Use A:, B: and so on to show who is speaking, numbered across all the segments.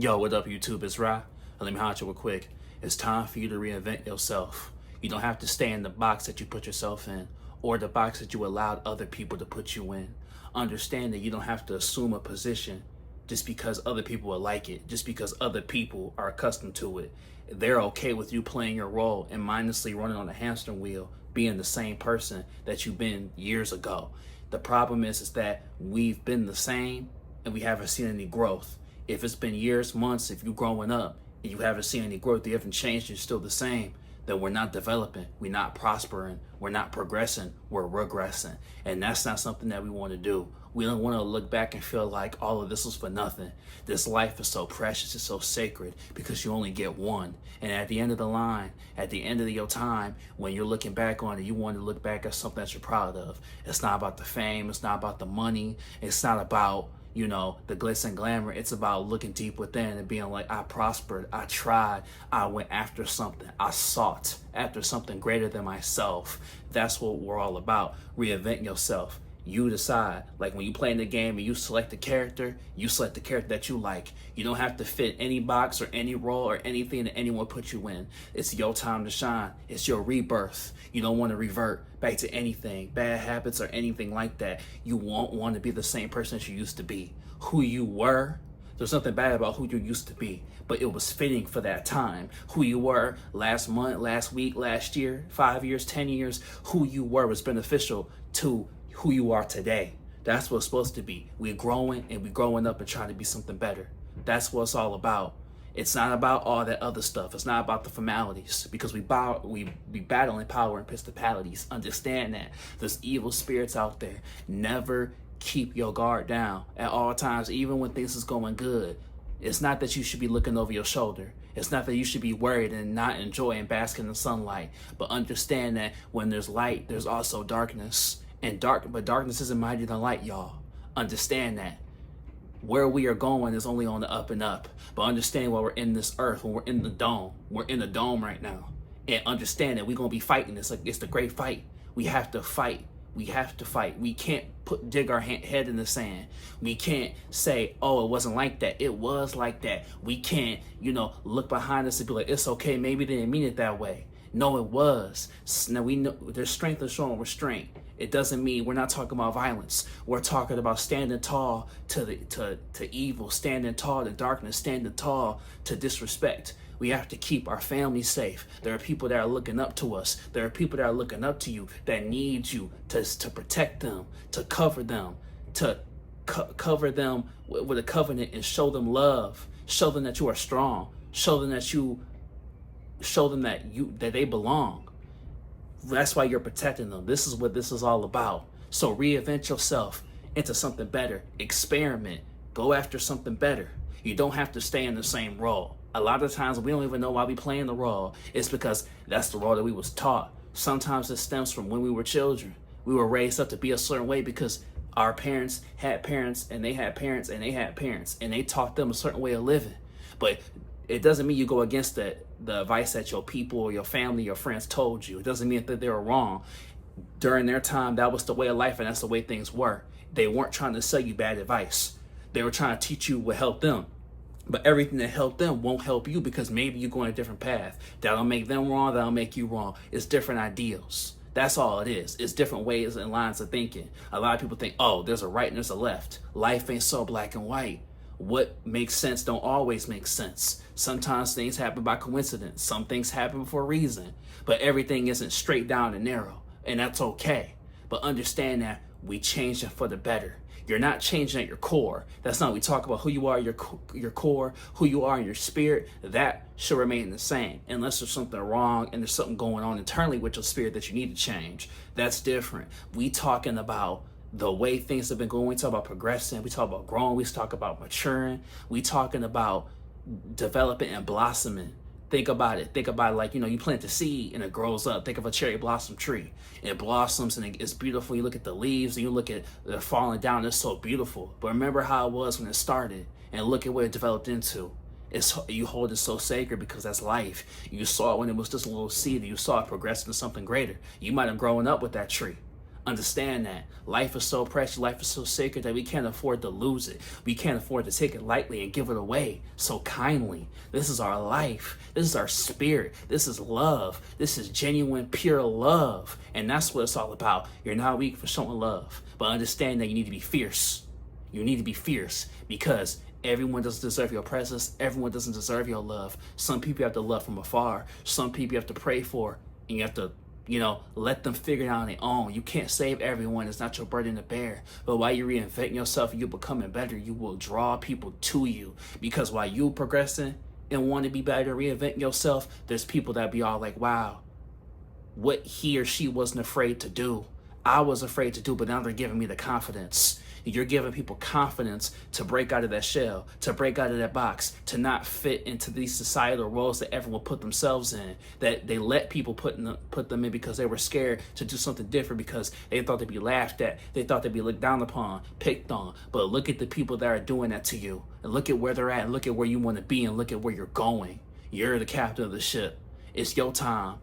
A: Yo, what up, YouTube? It's Ra. Let me holler at you real quick. It's time for you to reinvent yourself. You don't have to stay in the box that you put yourself in or the box that you allowed other people to put you in. Understand that you don't have to assume a position just because other people will like it, just because other people are accustomed to it. They're okay with you playing your role and mindlessly running on a hamster wheel, being the same person that you've been years ago. The problem is that we've been the same and we haven't seen any growth. If it's been years, months, if you're growing up and you haven't seen any growth, you haven't changed, you're still the same, then we're not developing, we're not prospering, we're not progressing, we're regressing. And that's not something that we want to do. We don't want to look back and feel like all of this was for nothing. This life is so precious, it's so sacred because you only get one. And at the end of the line, at the end of your time, when you're looking back on it, you want to look back at something that you're proud of. It's not about the fame, it's not about the money, it's not about the glitz and glamour. It's about looking deep within and being like, I prospered, I tried, I went after something, I sought after something greater than myself. That's what we're all about. Reinvent yourself. You decide. Like when you play in the game and you select the character, you select the character that you like. You don't have to fit any box or any role or anything that anyone put you in. It's your time to shine. It's your rebirth. You don't want to revert back to anything, bad habits or anything like that. You won't want to be the same person that you used to be. Who you were, there's nothing bad about who you used to be, but it was fitting for that time. Who you were last month, last week, last year, 5 years, 10 years, who you were was beneficial to who you are today. That's what it's supposed to be. We're growing and we're growing up and trying to be something better. That's what it's all about. It's not about all that other stuff. It's not about the formalities because we battling power and principalities. Understand that there's evil spirits out there. Never keep your guard down at all times, even when things is going good. It's not that you should be looking over your shoulder. It's not that you should be worried and not enjoy and bask in the sunlight. But understand that when there's light, there's also darkness. But darkness isn't mightier than light, y'all. Understand that. Where we are going is only on the up and up. But understand while we're in this earth, when we're in the dome, we're in the dome right now. And understand that we're going to be fighting. It's the great fight. We have to fight. We have to fight. We can't dig our head in the sand. We can't say, oh, it wasn't like that. It was like that. We can't, look behind us and be like, it's okay. Maybe they didn't mean it that way. No, it was. Now we know there's strength in showing restraint. It doesn't mean we're not talking about violence. We're talking about standing tall to evil, standing tall to darkness, standing tall to disrespect. We have to keep our family safe. There are people that are looking up to us. There are people that are looking up to you that need you to protect them, to cover them, cover them with a covenant and show them love. Show them that you are strong. Show them that they belong. That's why you're protecting them. This is what this is all about. So reinvent yourself into something better. Experiment. Go after something better. You don't have to stay in the same role. A lot of times we don't even know why we playing the role. It's because that's the role that we was taught. Sometimes it stems from when we were children. We were raised up to be a certain way because our parents had parents and they had parents and they had parents and they taught them a certain way of living. But it doesn't mean you go against the advice that your people or your family, your friends told you. It doesn't mean that they were wrong. During their time, that was the way of life and that's the way things were. They weren't trying to sell you bad advice. They were trying to teach you what helped them. But everything that helped them won't help you because maybe you're going a different path. That'll make them wrong, that'll make you wrong. It's different ideals. That's all it is. It's different ways and lines of thinking. A lot of people think, oh, there's a right and there's a left. Life ain't so black and white. What makes sense don't always make sense. Sometimes things happen by coincidence. Some things happen for a reason. But everything isn't straight down and narrow. And that's okay. But understand that we change it for the better. You're not changing at your core. That's not what we talk about. Who you are, your core, who you are in your spirit, that should remain the same. Unless there's something wrong and there's something going on internally with your spirit that you need to change. That's different. We talking about the way things have been going. We talk about progressing. We talk about growing. We talk about maturing. We talking about developing and blossoming. Think about it. Think about it like, you plant a seed and it grows up. Think of a cherry blossom tree. It blossoms and it's beautiful. You look at the leaves and you look at it falling down. It's so beautiful. But remember how it was when it started and look at what it developed into. You hold it so sacred because that's life. You saw it when it was just a little seed and you saw it progress into something greater. You might have grown up with that tree. Understand that life is so precious, life is so sacred that we can't afford to lose it. We can't afford to take it lightly and give it away so kindly. This is our life. This is our spirit. This is love. This is genuine, pure love. And that's what it's all about. You're not weak for showing love, but understand that you need to be fierce. You need to be fierce because everyone doesn't deserve your presence. Everyone doesn't deserve your love. Some people you have to love from afar. Some people you have to pray for, and you have to let them figure it out on their own. You can't save everyone. It's not your burden to bear. But while you're reinventing yourself and you're becoming better, you will draw people to you. Because while you're progressing and want to be better, reinventing yourself, there's people that be all like, wow, what he or she wasn't afraid to do, I was afraid to do, but now they're giving me the confidence. You're giving people confidence to break out of that shell, to break out of that box, to not fit into these societal roles that everyone put themselves in, that they let people put them in because they were scared to do something different because they thought they'd be laughed at, they thought they'd be looked down upon, picked on. But look at the people that are doing that to you, and look at where they're at, and look at where you want to be, and look at where you're going. You're the captain of the ship. It's your time,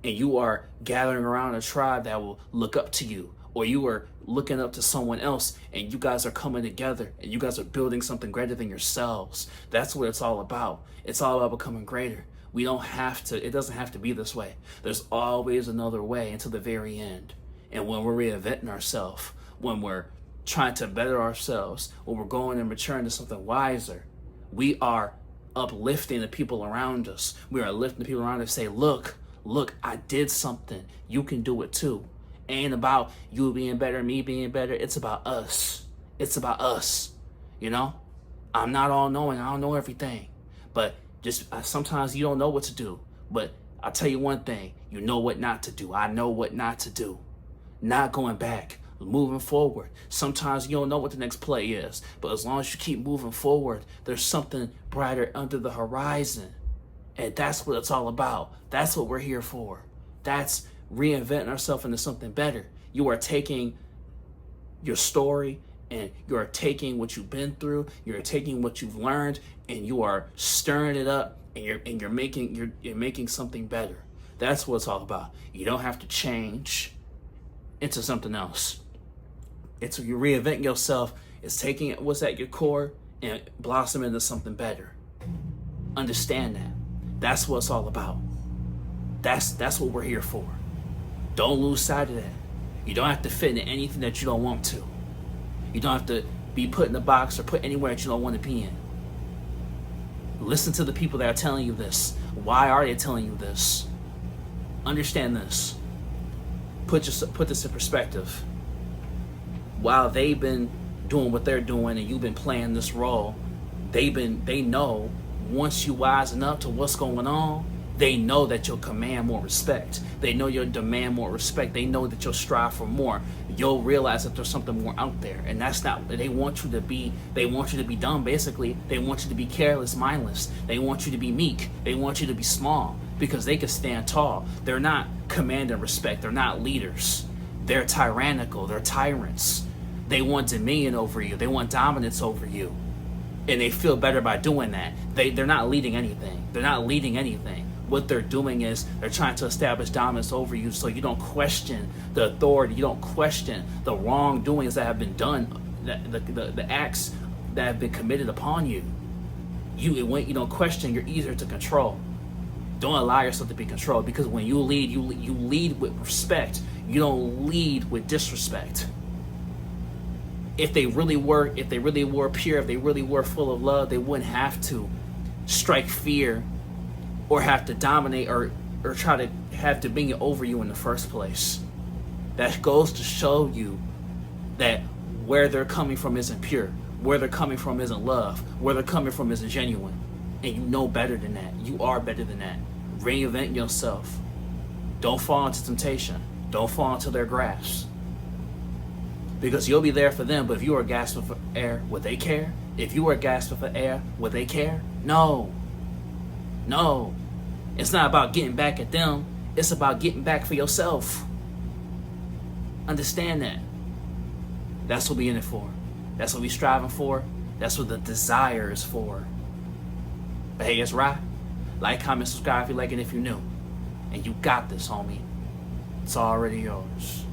A: and you are gathering around a tribe that will look up to you, or you are looking up to someone else, and you guys are coming together and you guys are building something greater than yourselves. That's what it's all about. It's all about becoming greater. We don't have to, it doesn't have to be this way. There's always another way until the very end. And when we're reinventing ourselves, when we're trying to better ourselves, when we're going and maturing to something wiser, we are uplifting the people around us. We are lifting the people around us, say, look, I did something. You can do it too. Ain't about you being better, me being better. It's about us. It's about us. I'm not all knowing. I don't know everything. But just sometimes you don't know what to do. But I'll tell you one thing. You know what not to do. I know what not to do. Not going back. Moving forward. Sometimes you don't know what the next play is. But as long as you keep moving forward, there's something brighter under the horizon. And that's what it's all about. That's what we're here for. That's reinventing ourselves into something better. You are taking your story and you are taking what you've been through, you're taking what you've learned, and you are stirring it up, and you're making something better. That's what it's all about. You don't have to change into something else. It's you reinventing yourself. It's taking what's at your core and blossoming into something better. Understand that. That's what it's all about. That's what we're here for. Don't lose sight of that. You don't have to fit into anything that you don't want to. You don't have to be put in a box or put anywhere that you don't want to be in. Listen to the people that are telling you this. Why are they telling you this? Understand this. Put this in perspective. While they've been doing what they're doing and you've been playing this role, they know once you wisen up to what's going on, they know that you'll command more respect. They know you'll demand more respect. They know that you'll strive for more. You'll realize that there's something more out there. And that's not, they want you to be dumb, basically. They want you to be careless, mindless. They want you to be meek. They want you to be small because they can stand tall. They're not commanding respect. They're not leaders. They're tyrannical. They're tyrants. They want dominion over you. They want dominance over you. And they feel better by doing that. They're not leading anything. They're not leading anything. What they're doing is they're trying to establish dominance over you so you don't question the authority. You don't question the wrongdoings that have been done, the acts that have been committed upon you. When you don't question, you're easier to control. Don't allow yourself to be controlled, because when you lead, you lead with respect. You don't lead with disrespect. If they really were pure, if they really were full of love, they wouldn't have to strike fear or have to dominate or try to have dominion over you in the first place. That goes to show you that where they're coming from isn't pure, where they're coming from isn't love, where they're coming from isn't genuine. And you know better than that. You are better than that. Reinvent yourself. Don't fall into temptation. Don't fall into their grasp. Because you'll be there for them, but if you are gasping for air, would they care? If you were gasping for air, would they care? No. It's not about getting back at them. It's about getting back for yourself. Understand that. That's what we're in it for. That's what we're striving for. That's what the desire is for. But hey, it's right. Like, comment, subscribe if you like it, if you're new. And you got this, homie. It's already yours.